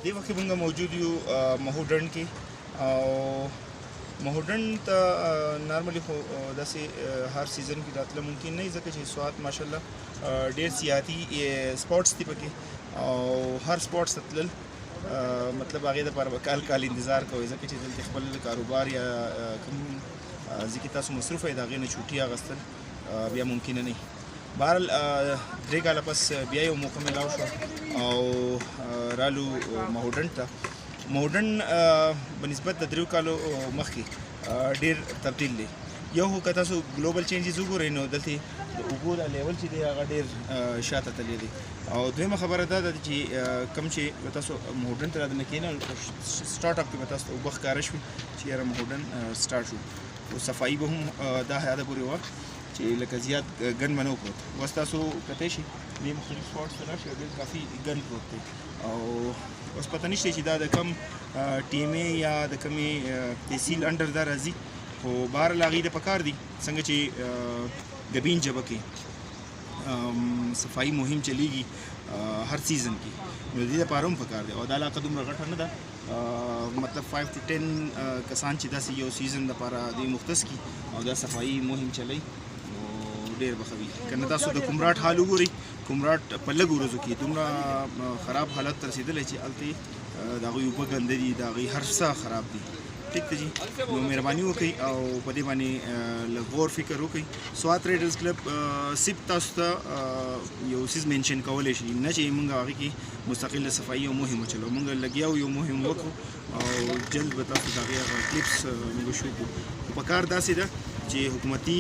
دې وخت کې موږ موجود یو مهوډن کې او مهوډن ته نارملی خو داسې هر سیزن کې راتله ممکن نه ځکه چې سوات ماشاءالله ډېر سیاحتي سپورټس دي پکې او هر سپورټس ته تلل مطلب هغې دپاره به کال انتظار کوئ ځکه چې دلته خپل کاروبار یا کوم ځای کې تاسو مصروف یې د هغې نه چوټي اخیستل بیا ممکنه نه وي. بهرحال 3 کاله پس بیا یو موقع میلاو شو او رالو مهوډن ته. مهوډن بنسبت د 3 کالو مخکې ډېر تبدیل دی. یو خو که تاسو ګلوبل چینجز وګورئ نو دلته د اوبو دا لیول چې دی هغه ډېر شاته تللی دی او دویمه خبره دا ده چې کوم چې تاسو مهوډن ته رادنه کېنئ سټارټ اپ کې به تاسو ته اوبه ښکاره شوي چې یاره مهوډن سټارټ شو او صفایي به هم دا حیاده پورې وه چې لکه زیات ګن به نه پروت. اوس تاسو کتی شي دې مختلف سپورټس ته راشئ ډېر کافي ګن پروت دی او اوس پته نشته چې دا د کم ټیمې یا د کمې تحصیل انډر دا راځي خو بهرحال هغوی ته پکار دي څنګه چې ګبین ژبه کې صفایي مهم چلیږي هر سیزن کې نو دې دپاره هم پکار دی او دا علاقه دومره غټه نه ده مطلب 5 to 10 کسان چې داسې یو سیزن دپاره دوی مختص کړي او دا صفایي مهم چلی نو ډېر به ښه وي. که نه تاسو د کمراټ حال وګورئ کمراټ په لږو ورځو کې دومره خراب حالت ته رسېدلی چې هلته د هغوی اوبه ګنده دي د هغوی هر څه خراب دي. ٹھیک ته جی نو مهرباني وکړئ او په دې باندې لږ غور فکر وکړئ. سوات ریډرز کلب صرف تاسو ته یو څیز منشن کولی شي نه چې موږ هغې کې مستقل صفایي او مهم وچلو موږ لګیا یو مهم وکړو او جلد به تاسو د هغې هغه کلیپس موږ شو کړو. خو په کار داسې ده چې حکومتي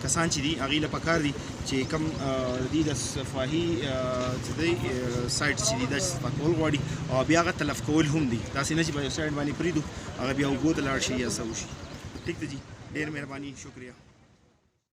کسان چې دي هغوی له پکار دي چې کوم د صفاهي چې دی سایټ چې دي دا صفا کول غواړي او بیا هغه تلف کول هم دي داسې نه چې په یو سایډ باندې پرېږدو هغه بیا اوبو ته لاړ شي یا څه وشي. ٹھیک ده جی ډېر مهرباني شکریہ.